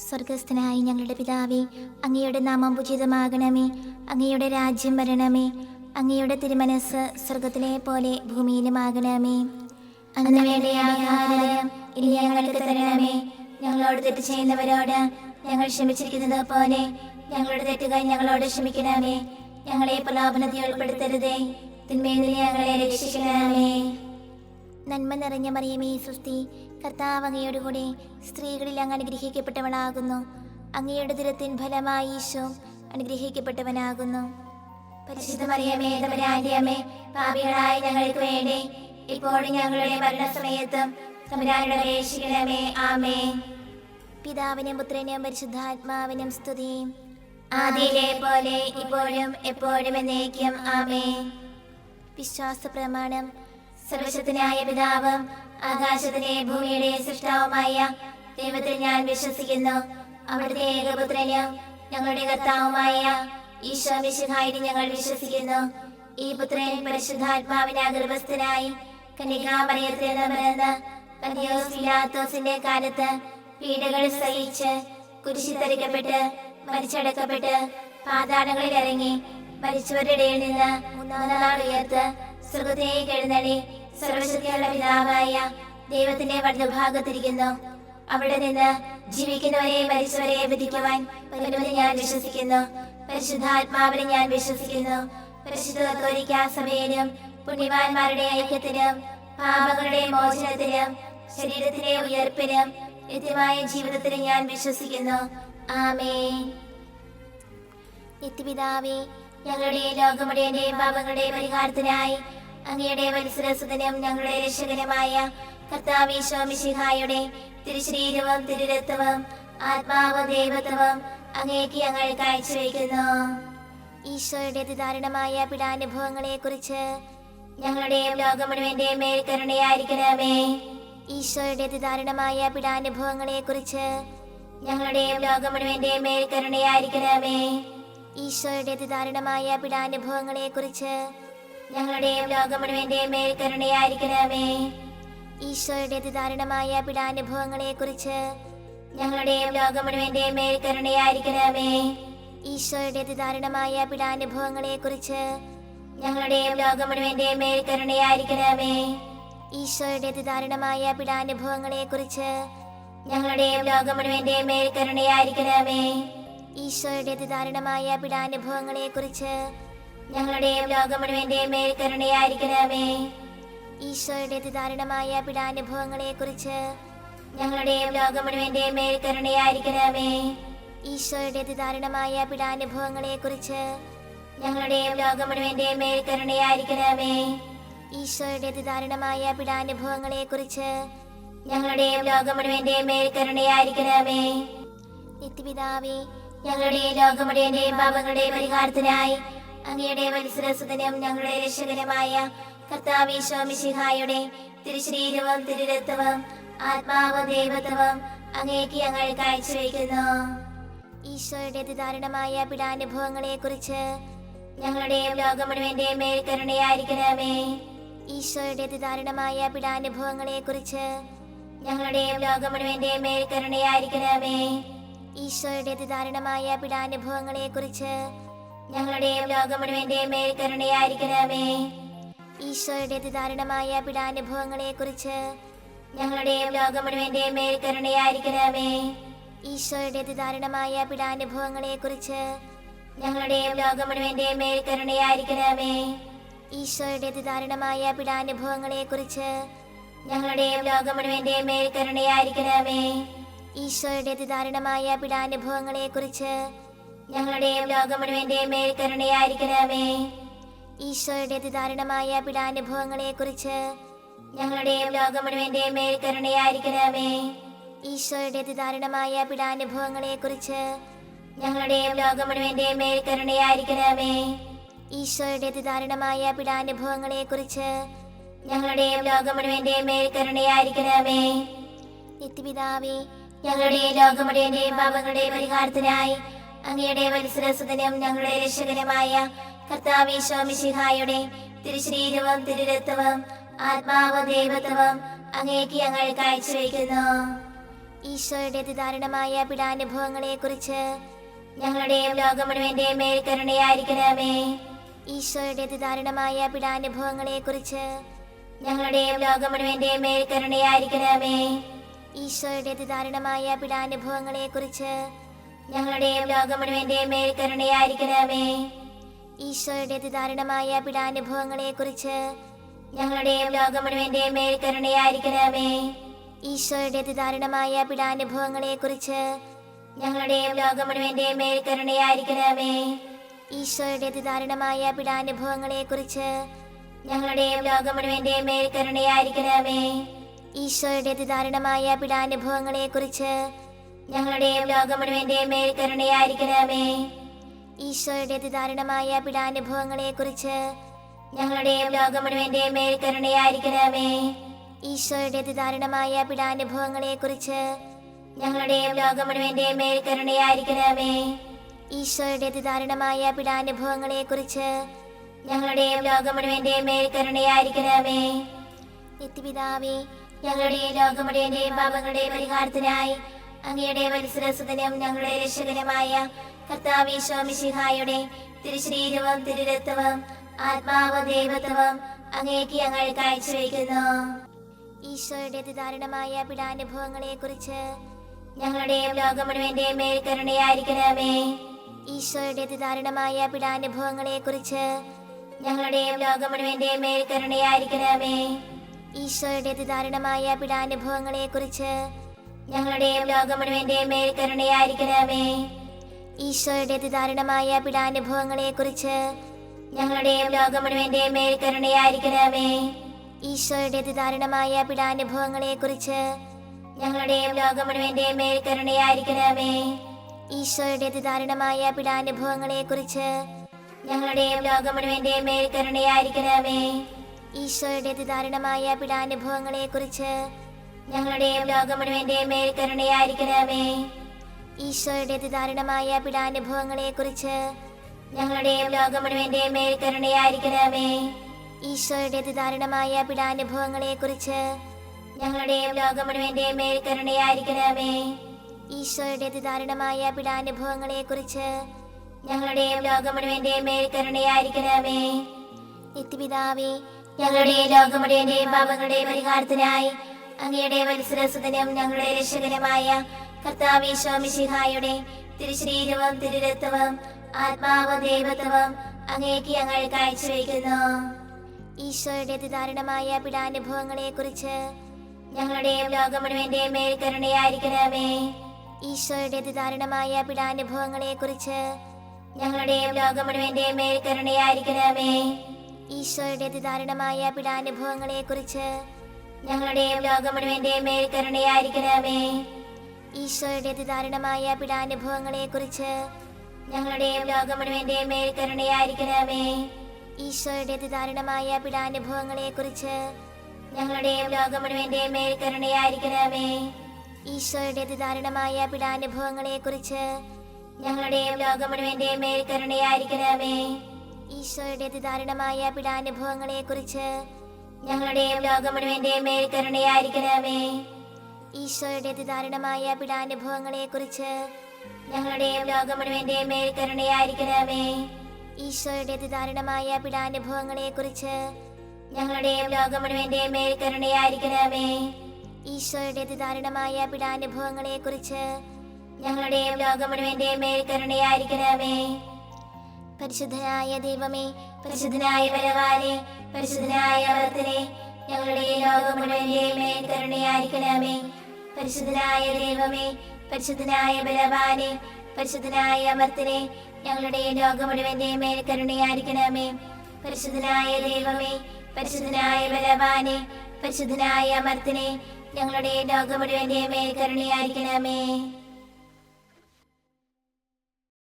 സ്വർഗസ്ഥനായ ഞങ്ങളുടെ പിതാവേ, അങ്ങയുടെ നാമം ഉചിതമാകണമേ. അങ്ങയുടെ രാജ്യം വരണമേ. അങ്ങയുടെ തിരുമനസ് സ്വർഗത്തിലെ പോലെ ഭൂമിയിലുമാകണമേ. അന്ന് വേണ്ട ആഹാരം ഇനി ഞങ്ങൾക്ക് തരണമേ. ഞങ്ങളോട് തെറ്റ് ചെയ്യുന്നവരോട് ഞങ്ങൾ ക്ഷമിച്ചിരിക്കുന്നത് പോലെ ഞങ്ങളുടെ തെറ്റുകൾ ഞങ്ങളോട് ക്ഷമിക്കണമേ. ഞങ്ങളെ പ്രലോഭനത്തിൽ ഉൾപ്പെടുത്തരുതേ, തിന്മയിൽ നിന്ന് ഞങ്ങളെ രക്ഷിക്കണമേ. നന്മ നിറഞ്ഞ മറിയമേ, സ്വസ്തി, കർത്താവ് അങ്ങയോടുകൂടെ സ്ത്രീകളിൽ അങ്ങ് അനുഗ്രഹിക്കപ്പെട്ടവനാകുന്നു. അങ്ങയുടെ ദുരത്തിൻ ഫലമായി ഈശോ അനുഗ്രഹിക്കപ്പെട്ടവനാകുന്നു. പരിശുദ്ധ മറിയമേ, തമ്പുരാന്റെ അമ്മേ, പാപികളായ ഞങ്ങൾക്ക് വേണ്ടി ഇപ്പോഴും ഞങ്ങളുടെ മരണസമയത്തും തമ്പുരാനോട് അപേക്ഷിക്കണമേ. ആമേൻ. പിതാവിനും പുത്രനും പരിശുദ്ധാത്മാവിനും സ്തുതി, ആദിയിലെ പോലെ ഇപ്പോഴും എപ്പോഴും എന്നേക്കും. ആമേൻ. വിശ്വാസ പ്രമാണം. സർവശക്തനായ പിതാവും ആകാശത്തിലെ ഭൂമിയുടെ സൃഷ്ടാവുമായ ദൈവത്തിൽ ഞാൻ വിശ്വസിക്കുന്നു. അവിടുത്തെ ഏകപുത്രനും ഞങ്ങളുടെ കർത്താവുമായ ഈശോ മിശിഹായിൽ ഞങ്ങൾ വിശ്വസിക്കുന്നു. ഈ പുത്രൻ പരിശുദ്ധാത്മാവിനാൽ ഗർഭസ്ഥനായി കന്യകാമറിയത്തിൽ നിന്ന് പിറന്ന് പന്തിയോസ് പിലാത്തോസിന്റെ കാലത്ത് പീഡകൾ സഹിച്ച് കുരിശിൽ തറയ്ക്കപ്പെട്ട് മരിച്ചടക്കപ്പെട്ട് പാതാളങ്ങളിൽ ഇറങ്ങി മരിച്ചവരുടെ ഇടയിൽ നിന്ന് മൂന്നാം നാൾ ഉയർത്ത് സ്വർഗ്ഗത്തിലേക്ക് എഴുന്നള്ളി സർവശക്തിയുള്ള പിതാവായ ദൈവത്തിന്റെ വലതുഭാഗത്തിരിക്കുന്നു. അവിടെ നിന്ന് ജീവിക്കുന്നവരെ മരിച്ചവരെ വിധിക്കുവാൻ വരുമെന്ന് ഞാൻ വിശ്വസിക്കുന്നു. പരിശുദ്ധാത്മാവിനെ ഞാൻ വിശ്വസിക്കുന്നു. പരിശുദ്ധ കത്തോലിക്കാ സഭയിലും പുണ്യവാന്മാരുടെ ഐക്യത്തിലും പാപങ്ങളുടെ മോചനത്തിലും ശരീരത്തിലെ ഉയർപ്പിനും നിത്യമായ ജീവിതത്തിലും ഞാൻ വിശ്വസിക്കുന്നു. ആമേൻ. നിത്യപിതാവേ, ഞങ്ങളുടെ ലോകമുടേന്റെയും പാപങ്ങളുടെ പരിഹാരത്തിനായി അങ്ങയുടെ വത്സരസുതനും ഞങ്ങളുടെ രക്ഷകനുമായ കർത്താവ് ഈശോ മിശിഹായുടെ തിരുശരീരവും തിരുരക്തവും ആത്മാവും ദൈവത്വവും അങ്ങേക്ക് ഞങ്ങൾ കാഴ്ചവെക്കുന്നു. ഈശോയുടെ അതിദാരുണമായ പീഡാനുഭവങ്ങളെ കുറിച്ച് ഞങ്ങളുടെയും ലോകം മുഴുവന്റെയും മേൽ കരുണയായിരിക്കണമേ. ഈശോയുടെ അതിദാരുണമായ പീഡാനുഭവങ്ങളെ കുറിച്ച് ഞങ്ങളുടെയും ലോകം മുഴുവന്റെയും മേൽ കരുണയായിരിക്കണമേ. ഈശോയുടെ അതിദാരുണമായ പീഡാനുഭവങ്ങളെ കുറിച്ച് ഞങ്ങളുടെയും ലോകം മുഴുവന്റെയും മേൽ കരുണയായിരിക്കണമേ. ഈശോയുടെ അതിദാരുണമായ പീഡാനുഭവങ്ങളെ കുറിച്ച് ഞങ്ങളുടെയും ലോകം മുഴുവന്റെയും മേൽ കരുണയായിരിക്കണമേ. ഈശോയുടെ അതിദാരുണമായ പീഡാനുഭവങ്ങളെ കുറിച്ച് ഞങ്ങളുടെയും ലോകം മുഴുവന്റെയും മേൽ കരുണയായിരിക്കണമേ. ഈശോയുടെ അതിദാരുണമായ പീഡാനുഭവങ്ങളെ കുറിച്ച് ഞങ്ങളുടെയും ലോകം മുഴുവന്റെയും മേൽ കരുണയായിരിക്കണമേ. ഈശോയുടെ അതിദാരുണമായ പീഡാനുഭവങ്ങളെ കുറിച്ച് ഞങ്ങളുടെയും ലോകം മുഴുവന്റെയും മേൽ കരുണയായിരിക്കണമേ. ഈശോയുടെ അതിദാരുണമായ പീഡാനുഭവങ്ങളെ കുറിച്ച് ഞങ്ങളുടെയും ലോകം മുഴുവന്റെയും മേൽ കരുണയായിരിക്കണമേ. ഈശോയുടെ അതിദാരുണമായ പീഡാനുഭവങ്ങളെ കുറിച്ച് ഞങ്ങളുടെയും ലോകം മുഴുവന്റെയും മേൽ കരുണയായിരിക്കണമേ. ഈശോയുടെ അതിദാരുണമായ പീഡാനുഭവങ്ങളെ കുറിച്ച് ഞങ്ങളുടെയും ലോകം മുഴുവന്റെയും മേൽ കരുണയായിരിക്കണമേ. നിത്യപിതാവേ, ഞങ്ങളുടെ ലോകം മുഴുവന്റെയും പാപങ്ങളുടെ പരിഹാരത്തിനായി അങ്ങയുടെ വത്സരസുതനും ഞങ്ങളുടെ രക്ഷകനുമായ കർത്താവ് ഈശോ മിശിഹായുടെ തിരുശരീരവും തിരുരക്തവും ആത്മാവും ദൈവത്വവും അങ്ങേക്ക് ഞങ്ങൾ കാഴ്ചവെക്കുന്നു. ഈശോയുടെ അതിദാരുണമായ പീഡാനുഭവങ്ങളെ കുറിച്ച് ഞങ്ങളുടെയും ലോകം മുഴുവന്റെയും മേൽ കരുണയായിരിക്കണമേ. ഈശോയുടെ അതിദാരുണമായ പീഡാനുഭവങ്ങളെ കുറിച്ച് ഞങ്ങളുടെയും ലോകം മുഴുവന്റെയും മേൽ കരുണയായിരിക്കണമേ. ഈശോയുടെ അതിദാരുണമായ പീഡാനുഭവങ്ങളെ കുറിച്ച് ഞങ്ങളുടെയും ലോകം മുഴുവന്റെയും മേൽ കരുണയായിരിക്കണമേ. ഈശോയുടെ അതിദാരുണമായ പീഡാനുഭവങ്ങളെ കുറിച്ച് ഞങ്ങളുടെയും ലോകം മുഴുവന്റെയും മേൽ കരുണയായിരിക്കണമേ. ഈശോയുടെ അതിദാരുണമായ പീഡാനുഭവങ്ങളെ കുറിച്ച് ഞങ്ങളുടെയും ലോകം മുഴുവന്റെയും മേൽ കരുണയായിരിക്കണമേ. ഈശോയുടെ അതിദാരുണമായ പീഡാനുഭവങ്ങളെ കുറിച്ച് ഞങ്ങളുടെയും ലോകം മുഴുവന്റെയും മേൽ കരുണയായിരിക്കണമേ. ഈശോയുടെ അതിദാരുണമായ പീഡാനുഭവങ്ങളെ കുറിച്ച് ഞങ്ങളുടെയും ലോകം മുഴുവന്റെയും മേൽ കരുണയായിരിക്കണമേ. ഈശോയുടെ അതിദാരുണമായ പീഡാനുഭവങ്ങളെ കുറിച്ച് ഞങ്ങളുടെയും ലോകം മുഴുവന്റെയും മേൽ കരുണയായിരിക്കണമേ. ഈശോയുടെ അതിദാരുണമായ പീഡാനുഭവങ്ങളെ കുറിച്ച് ഞങ്ങളുടെയും ലോകം മുഴുവന്റെയും മേൽ കരുണയായിരിക്കണമേ. ഈശോയുടെ അതിദാരുണമായ പീഡാനുഭവങ്ങളെ കുറിച്ച് ഞങ്ങളുടെയും ലോകം മുഴുവന്റെയും മേൽ കരുണയായിരിക്കണമേ. നിത്യപിതാവേ, ഞങ്ങളുടെ ലോകം മുഴുവന്റെയും പാപങ്ങളുടെ പരിഹാരത്തിനായി അങ്ങയുടെ വത്സരസുതനും ഞങ്ങളുടെ രക്ഷകനുമായ കർത്താവ് ഈശോ മിശിഹായുടെ തിരുശരീരവും തിരുരക്തവും ആത്മാവും ദൈവത്വവും അങ്ങേക്ക് ഞങ്ങൾ കാഴ്ചവെക്കുന്നു. ഈശോയുടെ അതിദാരുണമായ പീഡാനുഭവങ്ങളെക്കുറിച്ച് ഞങ്ങളുടെയും ലോകം മുഴുവന്റെയും മേൽ കരുണയായിരിക്കണമേ. ഈശോയുടെ അതിദാരുണമായ പീഡാനുഭവങ്ങളെക്കുറിച്ച് ഞങ്ങളുടെയും ലോകം മുഴുവന്റെയും മേൽ കരുണയായിരിക്കണമേ. ഈശോയുടെ അതിദാരുണമായ പീഡാനുഭവങ്ങളെക്കുറിച്ച് ഞങ്ങളുടെയും ലോകം മുഴുവന്റെയും മേൽ കരുണയായിരിക്കണമേ. ഈശോയുടെ അതിദാരുണമായ പീഡാനുഭവങ്ങളെക്കുറിച്ച് ഞങ്ങളുടെയും ലോകം മുഴുവന്റെയും മേൽ കരുണയായിരിക്കണമേ. ഈശോയുടെ അതിദാരുണമായ പീഡാനുഭവങ്ങളെക്കുറിച്ച് ഞങ്ങളുടെയും ലോകം മുഴുവന്റെയും മേൽ കരുണയായിരിക്കണമേ. ഈശോയുടെ അതിദാരുണമായ പീഡാനുഭവങ്ങളെക്കുറിച്ച് ഞങ്ങളുടെയും ലോകം മുഴുവന്റെയും മേൽ കരുണയായിരിക്കണമേ. ഈശോയുടെ അതിദാരുണമായ പീഡാനുഭവങ്ങളെക്കുറിച്ച് ഞങ്ങളുടെയും ലോകം മുഴുവന്റെയും മേൽ കരുണയായിരിക്കണമേ. ഈശോയുടെ അതിദാരുണമായ പീഡാനുഭവങ്ങളെക്കുറിച്ച് ഞങ്ങളുടെയും ലോകം മുഴുവന്റെയും മേൽ കരുണയായിരിക്കണമേ. ഈശോയുടെ അതിദാരുണമായ പീഡാനുഭവങ്ങളെക്കുറിച്ച് ഞങ്ങളുടെയും ലോകം മുഴുവന്റെയും മേൽ കരുണയായിരിക്കണമേ. ഈശോയുടെ അതിദാരുണമായ പീഡാനുഭവങ്ങളെക്കുറിച്ച് ഞങ്ങളുടെയും ലോകം മുഴുവന്റെയും മേൽ കരുണയായിരിക്കണമേ. നിത്യപിതാവേ, ഞങ്ങളുടെയും ലോകം മുഴുവന്റെയും പാപങ്ങളുടെ പരിഹാരത്തിനായി അങ്ങയുടെ വത്സരസുതനും ഞങ്ങളുടെ രക്ഷകനുമായ കർത്താവ് ഈശോ മിശിഹായുടെ തിരുശരീരവും തിരുരക്തവും ആത്മാവും ദൈവത്വവും അങ്ങേക്ക് ഞങ്ങൾ കാഴ്ചവെക്കുന്നു. ഈശോയുടെ അതിദാരുണമായ പീഡാനുഭവങ്ങളെക്കുറിച്ച് ഞങ്ങളുടെയും ലോകം മുഴുവന്റെയും മേൽ കരുണയായിരിക്കണമേ. ഈശോയുടെ അതിദാരുണമായ പീഡാനുഭവങ്ങളെക്കുറിച്ച് ഞങ്ങളുടെയും ലോകം മുഴുവന്റെയും മേൽ കരുണയായിരിക്കണമേ. ഈശോയുടെ അതിദാരുണമായ പീഡാനുഭവങ്ങളെക്കുറിച്ച് ഞങ്ങളുടെയും ലോകം മുഴുവന്റെയും മേൽ കരുണയായിരിക്കണമേ. ഈശോയുടെ അതിദാരുണമായ പീഡാനുഭവങ്ങളെക്കുറിച്ച് ഞങ്ങളുടെയും ലോകം മുഴുവന്റെയും മേൽ കരുണയായിരിക്കണമേ. ഈശോയുടെ അതിദാരുണമായ പീഡാനുഭവങ്ങളെക്കുറിച്ച് ഞങ്ങളുടെയും ലോകം മുഴുവന്റെയും മേൽ കരുണയായിരിക്കണമേ. ഈശോയുടെ അതിദാരുണമായ പീഡാനുഭവങ്ങളെക്കുറിച്ച് ഞങ്ങളുടെയും ലോകം മുഴുവന്റെയും മേൽ കരുണയായിരിക്കണമേ. ഈശോയുടെ അതിദാരുണമായ പീഡാനുഭവങ്ങളെക്കുറിച്ച് ഞങ്ങളുടെയും ലോകം മുഴുവന്റെയും മേൽ കരുണയായിരിക്കണമേ. ഈശോയുടെ അതിദാരുണമായ പീഡാനുഭവങ്ങളെക്കുറിച്ച് ഞങ്ങളുടെയും ലോകം മുഴുവന്റെയും മേൽ കരുണയായിരിക്കണമേ. ഈശോയുടെ അതിദാരുണമായ പീഡാനുഭവങ്ങളെക്കുറിച്ച് ഞങ്ങളുടെയും ലോകം മുഴുവന്റെയും മേൽ കരുണയായിരിക്കണമേ. ഈശോയുടെ അതിദാരുണമായ പീഡാനുഭവങ്ങളെക്കുറിച്ച് ഞങ്ങളുടെയും ലോകം മുഴുവന്റെയും മേൽ കരുണയായിരിക്കണമേ. നിത്യപിതാവേ, ഞങ്ങളുടെയും ലോകം മുഴുവന്റെയും പാപങ്ങളുടെ പരിഹാരത്തിനായി അങ്ങയുടെ വത്സരസുതനും ഞങ്ങളുടെ രക്ഷകനുമായ കർത്താവ് ഈശോ മിശിഹായുടെ തിരുശരീരവും തിരുരക്തവും ആത്മാവും ദൈവത്വവും അങ്ങേക്ക് ഞങ്ങൾ കാഴ്ചവെക്കുന്നു. ഈശോയുടെ അതിദാരുണമായ പീഡാനുഭവങ്ങളെക്കുറിച്ച് ഞങ്ങളുടെയും ലോകം മുഴുവന്റെയും മേൽ കരുണയായിരിക്കണമേ. ഈശോയുടെ അതിദാരുണമായ പീഡാനുഭവങ്ങളെക്കുറിച്ച് ഞങ്ങളുടെയും ലോകം മുഴുവന്റെയും മേൽ കരുണയായിരിക്കണമേ. ഈശോയുടെ അതിദാരുണമായ പീഡാനുഭവങ്ങളെക്കുറിച്ച് ഞങ്ങളുടെയും ലോകം മുഴുവന്റെയും മേൽ കരുണയായിരിക്കണമേ. ഈശോയുടെ അതിദാരുണമായ പീഡാനുഭവങ്ങളെക്കുറിച്ച് ഞങ്ങളുടെയും ലോകം മുഴുവന്റെയും മേൽ കരുണയായിരിക്കണമേ. ഈശോയുടെ അതിദാരുണമായ പീഡാനുഭവങ്ങളെക്കുറിച്ച് ഞങ്ങളുടെയും ലോകം മുഴുവന്റെയും മേൽ കരുണയായിരിക്കണമേ. ഈശോയുടെ അതിദാരുണമായ പീഡാനുഭവങ്ങളെക്കുറിച്ച് ഞങ്ങളുടെയും ലോകം മുഴുവന്റെയും മേൽ കരുണയായിരിക്കണമേ. ഈശോയുടെ അതിദാരുണമായ പീഡാനുഭവങ്ങളെക്കുറിച്ച് ഞങ്ങളുടെയും ലോകം മുഴുവന്റെയും മേൽ കരുണയായിരിക്കണമേ. ഈശോയുടെ അതിദാരുണമായ പീഡാനുഭവങ്ങളെക്കുറിച്ച് ഞങ്ങളുടെയും ലോകം മുഴുവന്റെയും മേൽ കരുണയായിരിക്കണമേ. ഈശോയുടെ അതിദാരുണമായ പീഡാനുഭവങ്ങളെക്കുറിച്ച് ഞങ്ങളുടെയും ലോകം മുഴുവന്റെയും മേൽ കരുണയായിരിക്കണമേ. ഈശോയുടെ അതിദാരുണമായ പീഡാനുഭവങ്ങളെക്കുറിച്ച് ഞങ്ങളുടെയും ലോകം മുഴുവന്റെയും മേൽ കരുണയായിരിക്കണമേ. പരിശുദ്ധനായ ദൈവമേ, പരിശുദ്ധനായ ബലവാനേ, പരിശുദ്ധനായ അമർത്തനേ, ഞങ്ങളുടെ ലോകം മുഴുവന്റെയും മേൽ കരുണയായിരിക്കണമേ. പരിശുദ്ധനായ ദൈവമേ, പരിശുദ്ധനായ ബലവാനേ, പരിശുദ്ധനായ അമർത്തനേ, ഞങ്ങളുടെ ലോകം മുഴുവന്റെയും മേൽ കരുണയായിരിക്കണമേ. പരിശുദ്ധനായ ദൈവമേ, പരിശുദ്ധനായ ബലവാനേ, പരിശുദ്ധനായ അമർത്തനേ, ഞങ്ങളുടെ ലോകം മുഴുവന്റെയും മേൽ കരുണയായിരിക്കണമേ.